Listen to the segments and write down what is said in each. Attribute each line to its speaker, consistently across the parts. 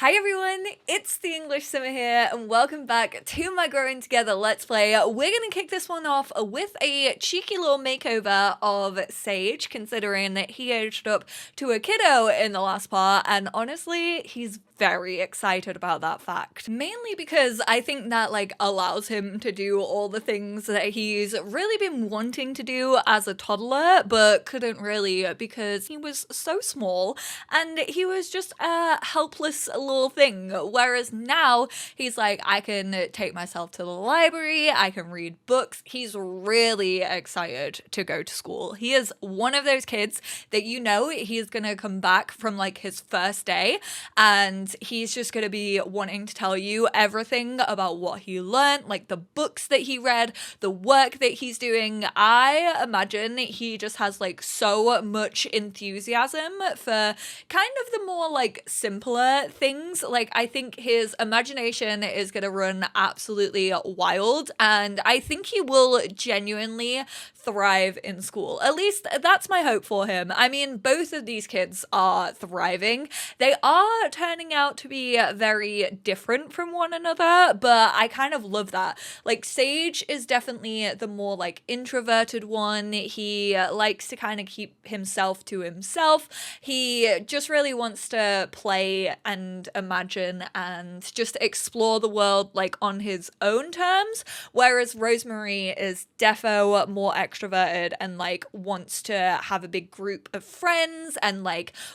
Speaker 1: Hi everyone, it's the EnglishSimmer here and welcome back to my Growing Together Let's Play. We're going to kick this one off with a cheeky little makeover of Sage, considering that he aged up to a kiddo in the last part, and honestly, he's very excited about that fact. Mainly because I think that allows him to do all the things that he's really been wanting to do as a toddler, but couldn't really because he was so small and he was just a helpless little thing. Whereas now he's like, I can take myself to the library, I can read books. He's really excited to go to school. He is one of those kids that he's gonna come back from his first day and he's just gonna be wanting to tell you everything about what he learned, like the books that he read, the work that he's doing. I imagine he just has so much enthusiasm for kind of the more simpler things. I think his imagination is gonna run absolutely wild, and I think he will genuinely thrive in school. At least that's my hope for him. I mean, both of these kids are thriving. They are turning out to be very different from one another, but I kind of love that. Sage is definitely the more introverted one. He likes to kind of keep himself to himself. He just really wants to play and imagine and just explore the world on his own terms, whereas Rosemary is defo more extroverted and wants to have a big group of friends and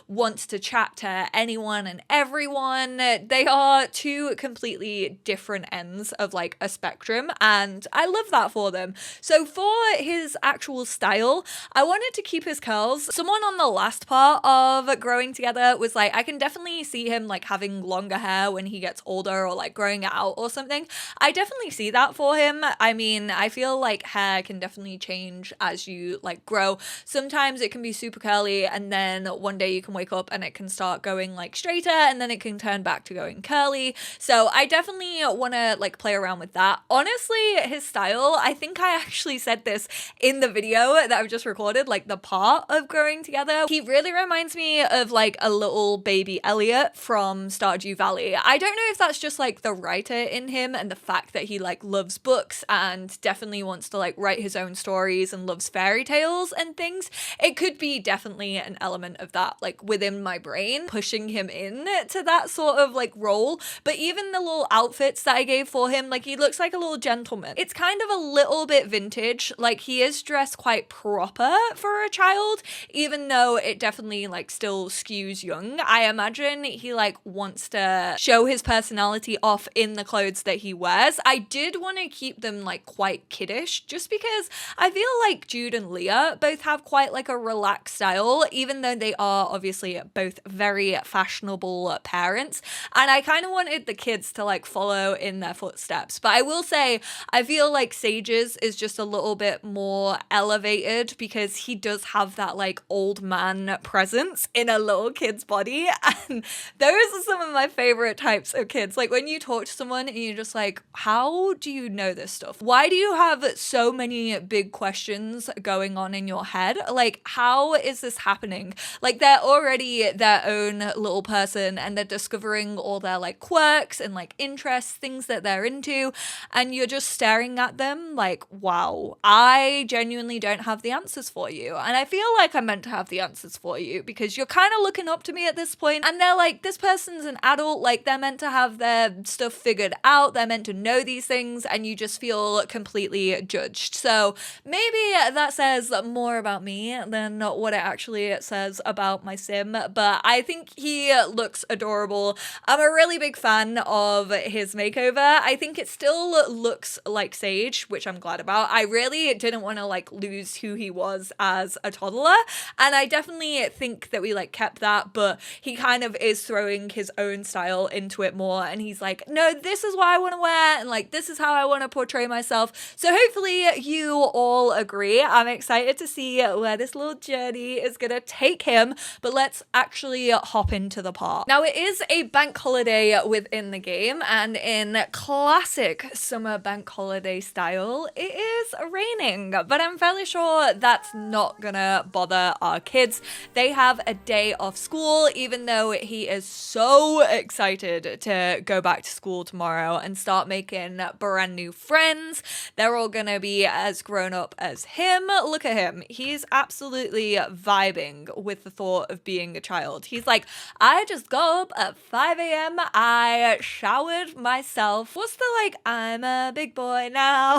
Speaker 1: wants to chat to anyone and everyone. They are two completely different ends of a spectrum, and I love that for them. So for his actual style, I wanted to keep his curls. Someone on the last part of Growing Together was like, I can definitely see him having longer hair when he gets older or growing it out or something. I definitely see that for him. I mean, I feel hair can definitely change as you grow. Sometimes it can be super curly and then one day you can wake up and it can start going straighter and then it can turn back to going curly. So I definitely want to play around with that. Honestly, his style, I think I actually said this in the video that I've just recorded, the part of Growing Together. He really reminds me of a little baby Elliot from Stardew Valley. I don't know if that's just the writer in him and the fact that he loves books and definitely wants to write his own stories and loves fairy tales and things. It could be definitely an element of that within my brain pushing him in to that sort of role. But even the little outfits that I gave for him, he looks like a little gentleman. It's kind of a little bit vintage. He is dressed quite proper for a child, even though it definitely still skews young. I imagine he wants to show his personality off in the clothes that he wears. I did want to keep them quite kiddish just because I feel Jude and Leah both have quite a relaxed style, even though they are obviously both very fashionable parents, and I kind of wanted the kids to follow in their footsteps. But I will say I feel Sage's is just a little bit more elevated because he does have that old man presence in a little kid's body, and those are some of my favorite types of kids. When you talk to someone and you're just how do you know this stuff? Why do you have so many big questions going on in your head? How is this happening? They're already their own little person and they're discovering all their quirks and interests, things that they're into, and you're just staring at them wow, I genuinely don't have the answers for you. And I feel I'm meant to have the answers for you because you're kind of looking up to me at this point, and they're this person's an adult, they're meant to have their stuff figured out, they're meant to know these things, and you just feel completely judged. So maybe that says more about me than what it actually says about my sim, but I think he looks adorable. I'm a really big fan of his makeover. I think it still looks like Sage, which I'm glad about. I really didn't want to lose who he was as a toddler, and I definitely think that we kept that, but he kind of is throwing his own style into it more, and he's no, this is what I want to wear, and this is how I want to portray myself. So hopefully you all agree. I'm excited to see where this little journey is gonna take him, but let's actually hop into the part. Now, it is a bank holiday within the game, and in classic summer bank holiday style, it is raining, but I'm fairly sure that's not gonna bother our kids. They have a day off school, even though he is so so excited to go back to school tomorrow and start making brand new friends. They're all gonna be as grown up as him. Look at him. He's absolutely vibing with the thought of being a child. He's like, I just got up at 5 a.m. I showered myself. What's the like, I'm a big boy now?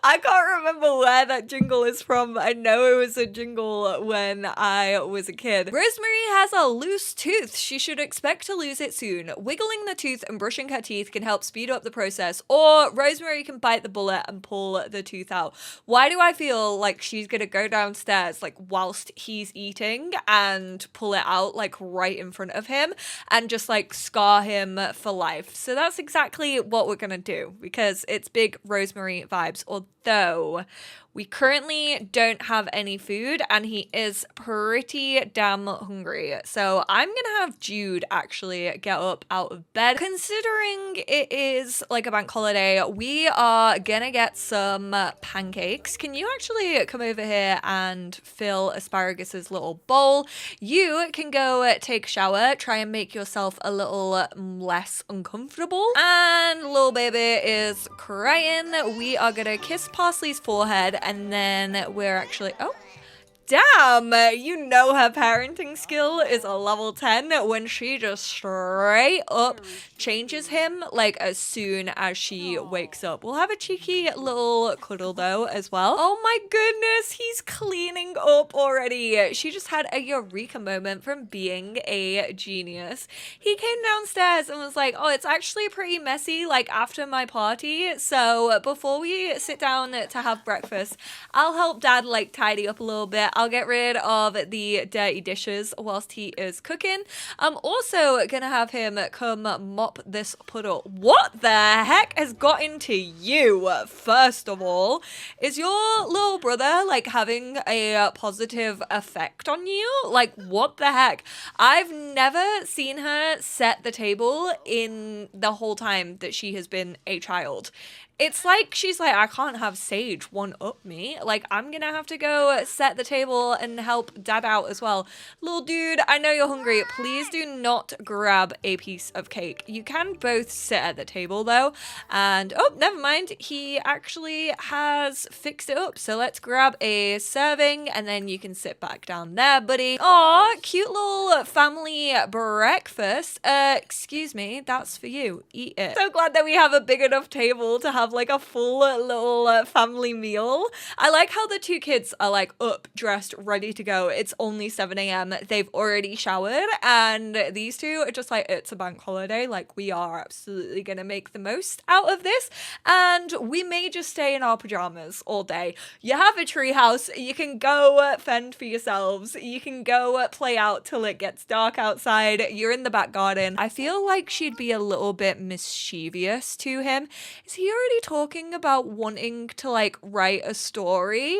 Speaker 1: I can't remember where that jingle is from. I know it was a jingle when I was a kid. Rosemary has a loose tooth. She should expect to lose it soon. Wiggling the tooth and brushing her teeth can help speed up the process, or Rosemary can bite the bullet and pull the tooth out. Why do I feel like she's gonna go downstairs like whilst he's eating and pull it out like right in front of him and just like scar him for life? So that's exactly what we're gonna do because it's big Rosemary vibes, although we currently don't have any food and he is pretty damn hungry. So I'm gonna have Jude actually get up out of bed. Considering it is like a bank holiday, we are gonna get some pancakes. Can you actually come over here and fill Asparagus' little bowl? You can go take a shower, try and make yourself a little less uncomfortable. And little baby is crying. We are gonna kiss Parsley's forehead and then we're actually, oh, damn, you know her parenting skill is a level 10 when she just straight up changes him like as soon as she wakes up. We'll have a cheeky little cuddle though as well. Oh my goodness, he's cleaning up already. She just had a eureka moment from being a genius. He came downstairs and was like, oh, it's actually pretty messy like after my party, so before we sit down to have breakfast, I'll help dad like tidy up a little bit. I'll get rid of the dirty dishes whilst he is cooking. I'm also gonna have him come mop this puddle. What the heck has got into you? First of all, is your little brother like having a positive effect on you? Like, what the heck? I've never seen her set the table in the whole time that she has been a child. It's like she's like, I can't have Sage one up me. Like, I'm gonna have to go set the table and help dad out as well. Little dude, I know you're hungry. Please do not grab a piece of cake. You can both sit at the table though. And, oh, never mind. He actually has fixed it up. So let's grab a serving and then you can sit back down there, buddy. Aw, cute little family breakfast. Excuse me, that's for you. Eat it. So glad that we have a big enough table to have like a full little family meal. I like how the two kids are like up, dressed, ready to go. It's only 7 a.m. They've already showered and these two are just like, it's a bank holiday. Like, we are absolutely gonna make the most out of this and we may just stay in our pajamas all day. You have a treehouse. You can go fend for yourselves. You can go play out till it gets dark outside. You're in the back garden. I feel like she'd be a little bit mischievous to him. Is he already talking about wanting to like write a story?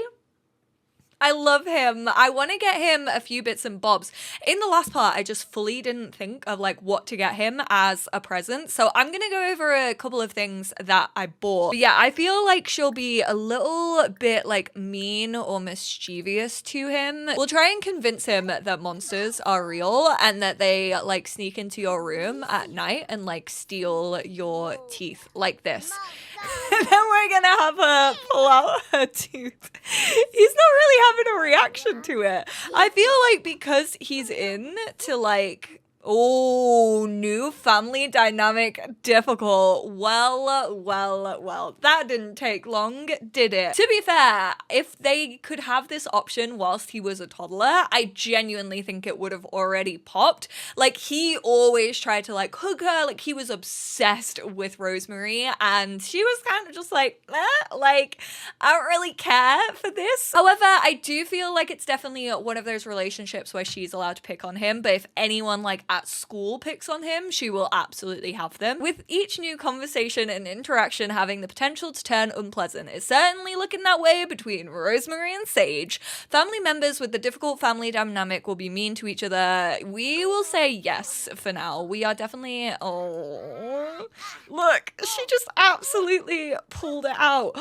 Speaker 1: I love him. I want to get him a few bits and bobs. In the last part, I just fully didn't think of like what to get him as a present. So I'm going to go over a couple of things that I bought. But yeah, I feel like she'll be a little bit like mean or mischievous to him. We'll try and convince him that monsters are real and that they like sneak into your room at night and like steal your teeth like this. And then we're gonna have her pull out her tooth. He's not really having a reaction to it. I feel like because he's in to like, oh, new family dynamic difficult. Well, that didn't take long, did it? To be fair, if they could have this option whilst he was a toddler, I genuinely think it would have already popped. Like, he always tried to like hug her, like he was obsessed with Rosemary and she was kind of just like, like, I don't really care for this. However, I do feel like it's definitely one of those relationships where she's allowed to pick on him, but if anyone like at school picks on him, she will absolutely have them. With each new conversation and interaction having the potential to turn unpleasant, it's certainly looking that way between Rosemary and Sage. Family members with the difficult family dynamic will be mean to each other. We will say yes for now. We are definitely, oh, look, she just absolutely pulled it out.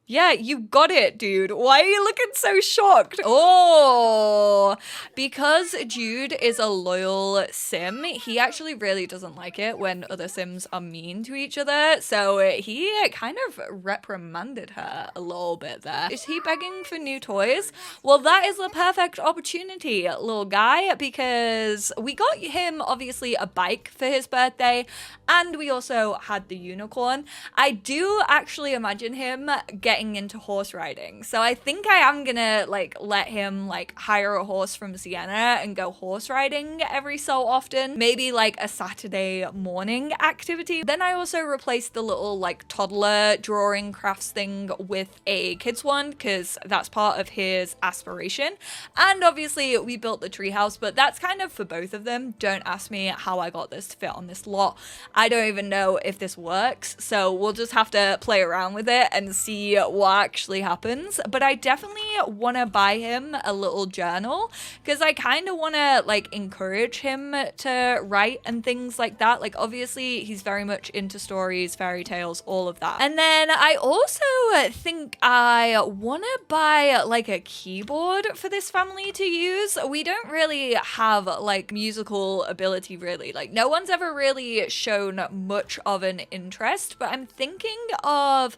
Speaker 1: Yeah, you got it, dude. Why are you looking so shocked? Oh, because Jude is a loyal Sage sim, he actually really doesn't like it when other sims are mean to each other, so he kind of reprimanded her a little bit there. Is he begging for new toys? Well, that is the perfect opportunity, little guy, because we got him obviously a bike for his birthday, and we also had the unicorn. I do actually imagine him getting into horse riding, so I think I am gonna like let him like hire a horse from Sienna and go horse riding every so often, maybe like a Saturday morning activity. Then I also replaced the little like toddler drawing crafts thing with a kids one because that's part of his aspiration, and obviously we built the treehouse, but that's kind of for both of them. Don't ask me how I got this to fit on this lot. I don't even know if this works, so we'll just have to play around with it and see what actually happens. But I definitely want to buy him a little journal because I kind of want to like encourage him to write and things like that. Like obviously he's very much into stories, fairy tales, all of that. And then I also think I want to buy like a keyboard for this family to use. We don't really have like musical ability really. Like no one's ever really shown much of an interest, but I'm thinking of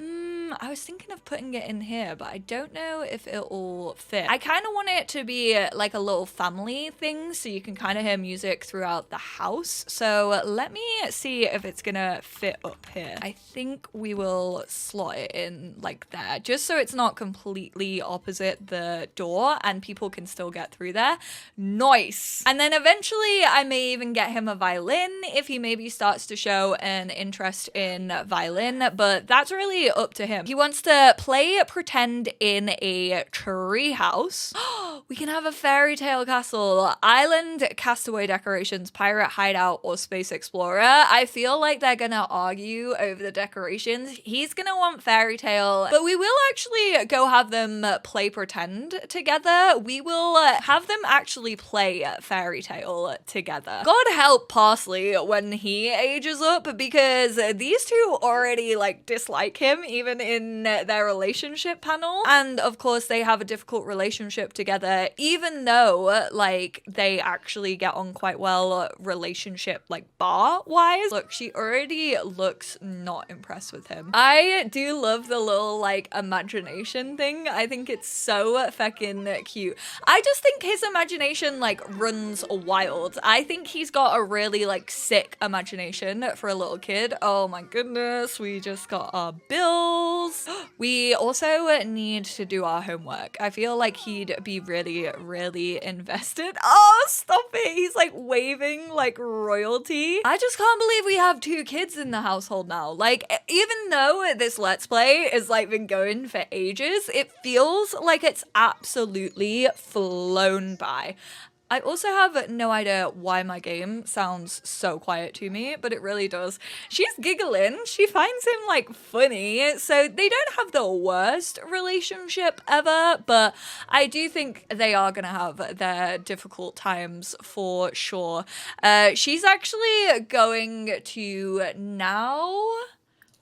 Speaker 1: I was thinking of putting it in here, but I don't know if it'll fit. I kind of want it to be like a little family thing, so you can kind of hear music throughout the house. So let me see if it's gonna fit up here. I think we will slot it in like there, just so it's not completely opposite the door and people can still get through there. Nice. And then eventually I may even get him a violin if he maybe starts to show an interest in violin, but that's really up to him. He wants to play pretend in a tree house. We can have a fairy tale castle, island, castaway decorations, pirate hideout, or space explorer. I feel like they're gonna argue over the decorations. He's gonna want fairy tale, but we will actually go have them play pretend together. We will have them actually play fairy tale together. God help Parsley when he ages up, because these two already like dislike him even in their relationship panel, and of course they have a difficult relationship together even though like they actually get on quite well relationship like bar wise. Look, she already looks not impressed with him. I do love the little like imagination thing. I think it's so fucking cute. I just think his imagination like runs wild. I think he's got a really like sick imagination for a little kid. Oh my goodness, we just got our bill. We also need to do our homework. I feel like he'd be really invested. Oh, stop it. He's like waving like royalty. I just can't believe we have 2 kids in the household now. Like, even though this Let's Play is like been going for ages, it feels like it's absolutely flown by. I also have no idea why my game sounds so quiet to me, but it really does. She's giggling. She finds him like funny. So they don't have the worst relationship ever, but I do think they are going to have their difficult times for sure. She's actually going to now...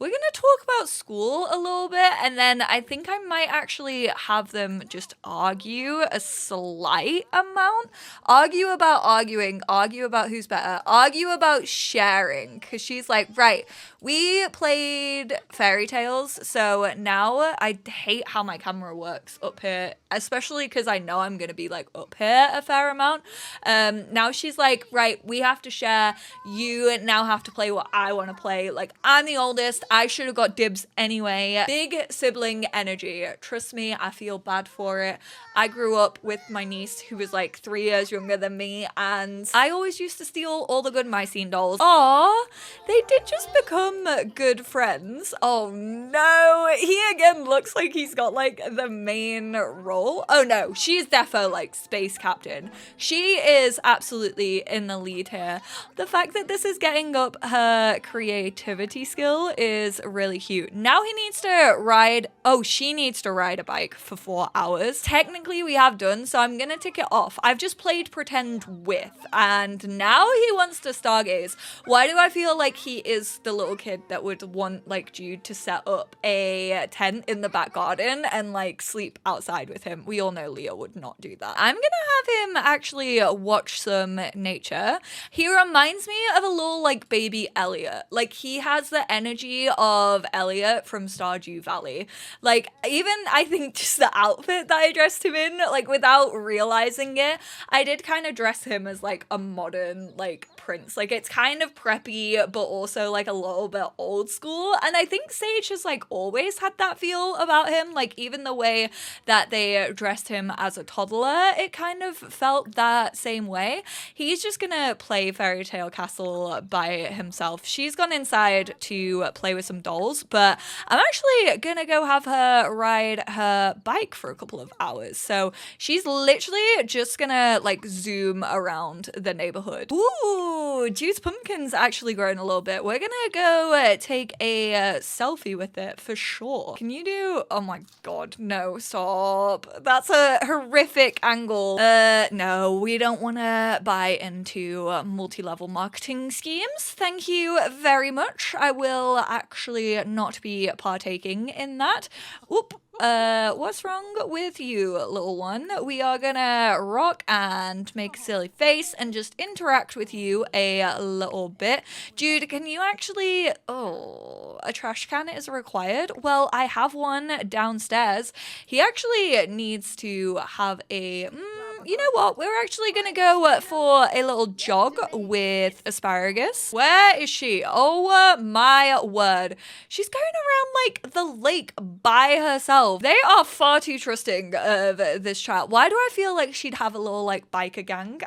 Speaker 1: We're going to talk about school a little bit, and then I think I might actually have them just argue a slight amount. Argue about arguing, argue about who's better, argue about sharing, because she's like, right, we played fairy tales, so now I hate how my camera works up here, especially because I know I'm going to be like up here a fair amount. Now she's like, right, we have to share. You now have to play what I want to play. Like, I'm the oldest. I should have got dibs anyway. Big sibling energy. Trust me, I feel bad for it. I grew up with my niece who was like 3 years younger than me, and I always used to steal all the good Mycene dolls. Aw, they did just become good friends. Oh no, he again looks like he's got like the main role. Oh no, she's defo like space captain. She is absolutely in the lead here. The fact that this is getting up her creativity skill is is really cute. Now he needs to ride, oh, she needs to ride a bike for 4 hours. Technically we have done, so I'm gonna tick it off. I've just played pretend with, and now he wants to stargaze. Why do I feel like he is the little kid that would want like Jude to set up a tent in the back garden and like sleep outside with him? We all know Leo would not do that. I'm gonna have him actually watch some nature. He reminds me of a little like baby Elliot. Like he has the energy of Elliot from Stardew Valley. Like even I think just the outfit that I dressed him in, like without realizing it, I did kind of dress him as like a modern like prince. Like it's kind of preppy but also like a little bit old school, and I think Sage has like always had that feel about him. Like even the way that they dressed him as a toddler, it kind of felt that same way. He's just gonna play Fairy Tale Castle by himself. She's gone inside to play with some dolls, but I'm actually gonna go have her ride her bike for a couple of hours. So she's literally just gonna like zoom around the neighborhood. Ooh, Jude's pumpkin's actually grown a little bit. We're gonna go take a selfie with it for sure. Can you do, oh my god, no, stop. That's a horrific angle. No, we don't want to buy into multi-level marketing schemes. Thank you very much. I will actually not be partaking in that. Oop. What's wrong with you, little one? We are gonna rock and make a silly face and just interact with you a little bit. Jude, can you actually... Oh, a trash can is required? Well, I have one downstairs. He actually needs to have a... you know what? We're actually gonna go for a little jog with Asparagus. Where is she? Oh my word. She's going around like the lake by herself. They are far too trusting of this child. Why do I feel like she'd have a little like biker gang?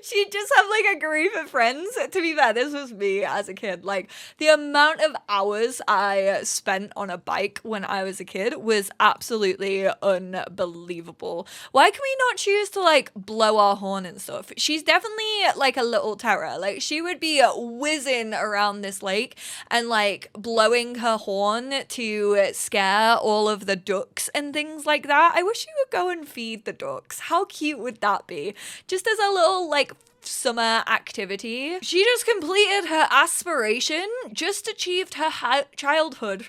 Speaker 1: She'd just have like a group of friends. To be fair, this was me as a kid. Like the amount of hours I spent on a bike when I was a kid was absolutely unbelievable. Why can we not choose to like blow our horn and stuff? She's definitely like a little terror. Like she would be whizzing around this lake and like blowing her horn to scare all of the ducks and things like that. I wish you would go and feed the ducks. How cute would that be? Just as a little like summer activity. She just completed her aspiration, just achieved her childhood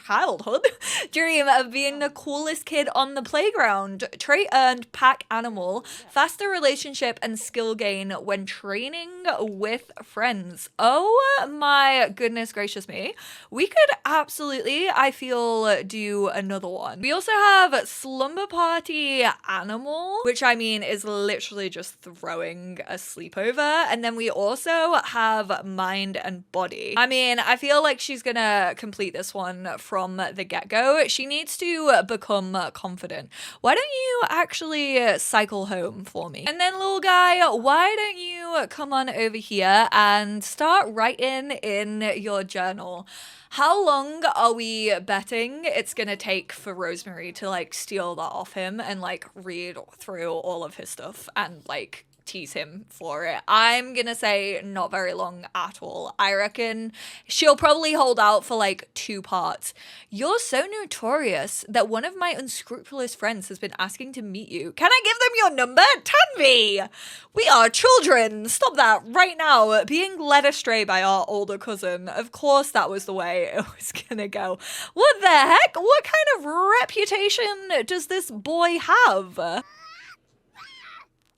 Speaker 1: dream of being the coolest kid on the playground. Trait earned, pack animal, faster relationship and skill gain when training with friends. Oh my goodness gracious me. We could absolutely, I feel, do another one. We also have slumber party animal, which I mean is literally just throwing a sleepover. And then we also have mind and body. I mean, I feel like she's gonna complete this one from the get-go. She needs to become confident. Why don't you actually cycle home for me? And then little guy, why don't you come on over here and start writing in your journal? How long are we betting it's gonna take for Rosemary to like steal that off him and like read through all of his stuff and like tease him for it? I'm gonna say not very long at all. I reckon she'll probably hold out for like 2 parts. You're so notorious that one of my unscrupulous friends has been asking to meet you. Can I give them your number? Tanvi! We are children! Stop that right now. Being led astray by our older cousin. Of course that was the way it was gonna go. What the heck? What kind of reputation does this boy have?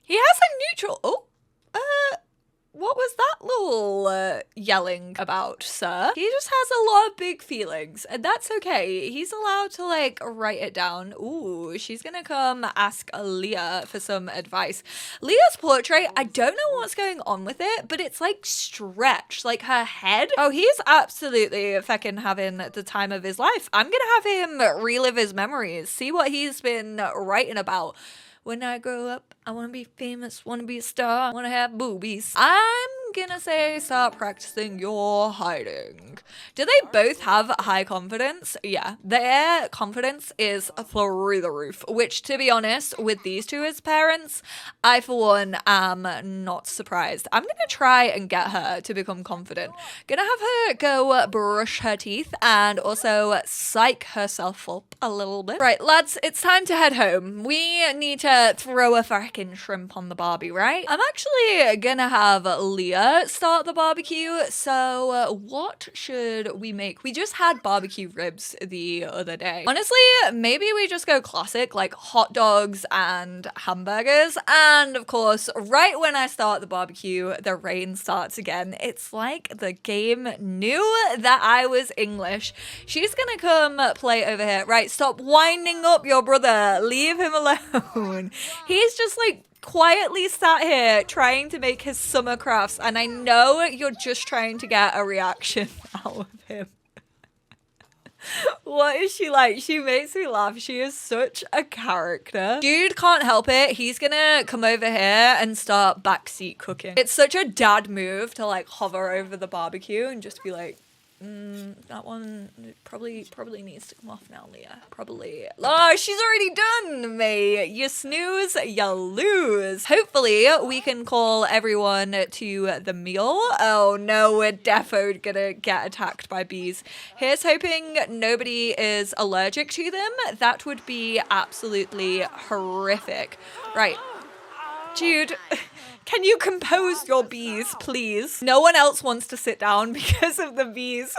Speaker 1: He has a neutral... Oh, what was that little yelling about, sir? He just has a lot of big feelings, and that's okay. He's allowed to, like, write it down. Ooh, she's gonna come ask Leah for some advice. Leah's portrait, I don't know what's going on with it, but it's, like, stretched. Like, her head. Oh, he's absolutely feckin' having the time of his life. I'm gonna have him relive his memories, see what he's been writing about. When I grow up, I want to be famous, want to be a star, want to have boobies. I'm gonna say start practicing your hiding. Do they both have high confidence? Yeah, their confidence is through the roof, which, to be honest, with these two as parents, I for one am not surprised. I'm gonna try and get her to become confident. Gonna have her go brush her teeth and also psych herself up a little bit. Right, lads, it's time to head home. We need to throw a frickin' shrimp on the barbie, right? I'm actually gonna have Leah start the barbecue. So what should we make? We just had barbecue ribs the other day. Honestly, maybe we just go classic, like hot dogs and hamburgers. And of course, right when I start the barbecue, the rain starts again. It's like the game knew that I was English. She's gonna come play over here. Right, stop winding up your brother. Leave him alone. He's just like quietly sat here trying to make his summer crafts, and I know you're just trying to get a reaction out of him. What is she like? She makes me laugh. She is such a character. Dude can't help it. He's gonna come over here and start backseat cooking. It's such a dad move to like hover over the barbecue and just be like, that one probably needs to come off now, Leah. Probably. Oh, she's already done, mate. You snooze, you lose. Hopefully, we can call everyone to the meal. Oh no, we're defo gonna get attacked by bees. Here's hoping nobody is allergic to them. That would be absolutely horrific. Right. Dude, can you compose your bees, please? No one else wants to sit down because of the bees.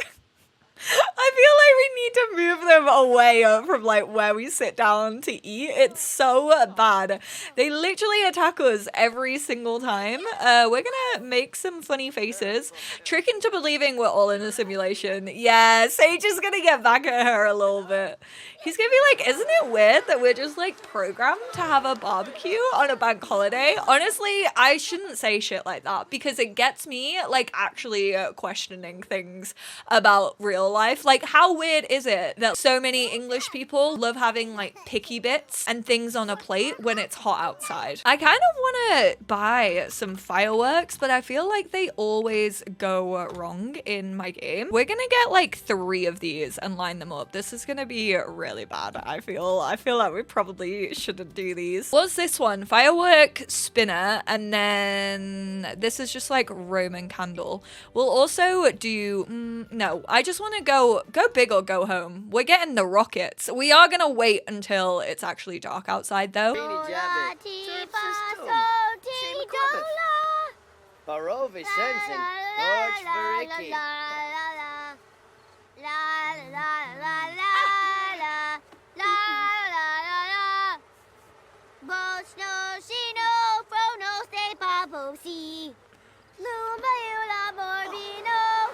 Speaker 1: I feel like we need to move them away from like where we sit down to eat. It's so bad. They literally attack us every single time. We're gonna make some funny faces, trick into believing we're all in a simulation. Yeah, Sage is gonna get back at her a little bit. He's gonna be like, isn't it weird that we're just like programmed to have a barbecue on a bank holiday? Honestly, I shouldn't say shit like that because it gets me like actually questioning things about real life. Like, how weird is it that so many English people love having like picky bits and things on a plate when it's hot outside? I kind of want to buy some fireworks, but I feel like they always go wrong in my game. We're gonna get like 3 of these and line them up. This is gonna be really bad. I feel like we probably shouldn't do these. What's this one? Firework spinner, and then this is just like Roman candle. We'll also do no, I just want to go big or go home. We're getting the rockets. We are gonna wait until it's actually dark outside though.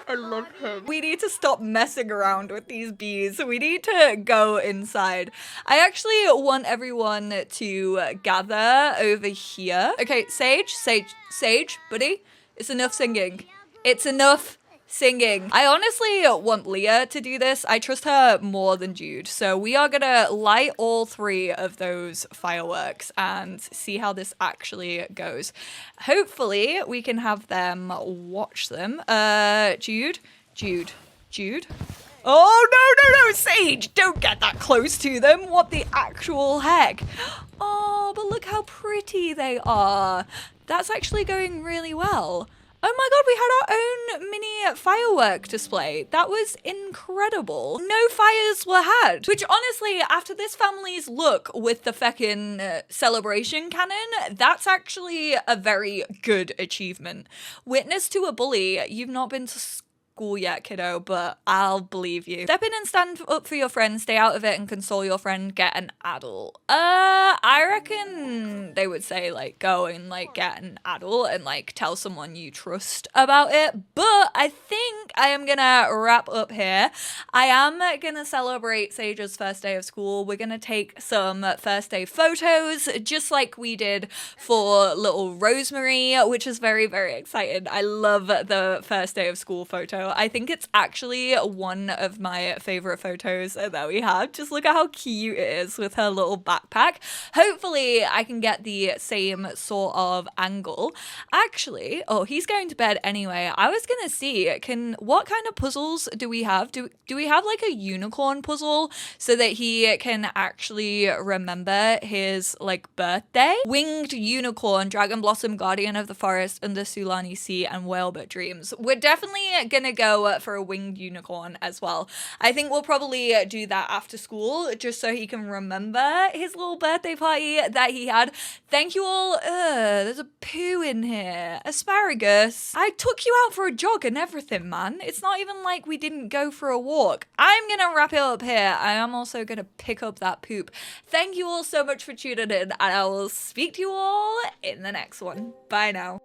Speaker 1: I love him. We need to stop messing around with these bees. We need to go inside. I actually want everyone to gather over here. Okay, Sage, buddy. It's enough singing. It's enough singing. I honestly want Leah to do this. I trust her more than Jude. So we are gonna light all 3 of those fireworks and see how this actually goes. Hopefully we can have them watch them. Jude. Oh, no, Sage, don't get that close to them. What the actual heck? Oh, but look how pretty they are. That's actually going really well. Oh my god, we had our own mini firework display. That was incredible. No fires were had. Which honestly, after this family's look with the feckin' celebration cannon, that's actually a very good achievement. Witness to a bully. You've not been to school yet, kiddo, but I'll believe you. Step in and stand up for your friend, stay out of it and console your friend, get an adult. I reckon they would say like go and like get an adult and like tell someone you trust about it, but I think I am gonna wrap up here. I am gonna celebrate Sage's first day of school. We're gonna take some first day photos just like we did for little Rosemary, which is very, very excited. I love the first day of school photo. I think it's actually one of my favorite photos that we have. Just look at how cute it is with her little backpack. Hopefully I can get the same sort of angle. Actually, oh, he's going to bed anyway. I was gonna see, what kind of puzzles do we have? Do we have like a unicorn puzzle so that he can actually remember his like birthday? Winged unicorn, dragon blossom, guardian of the forest, under Sulani Sea, and whalebird dreams. We're definitely gonna go for a winged unicorn as well. I think we'll probably do that after school just so he can remember his little birthday party that he had. Thank you all. There's a poo in here. Asparagus. I took you out for a jog and everything, man. It's not even like we didn't go for a walk. I'm gonna wrap it up here. I am also gonna pick up that poop. Thank you all so much for tuning in, and I will speak to you all in the next one. Bye now.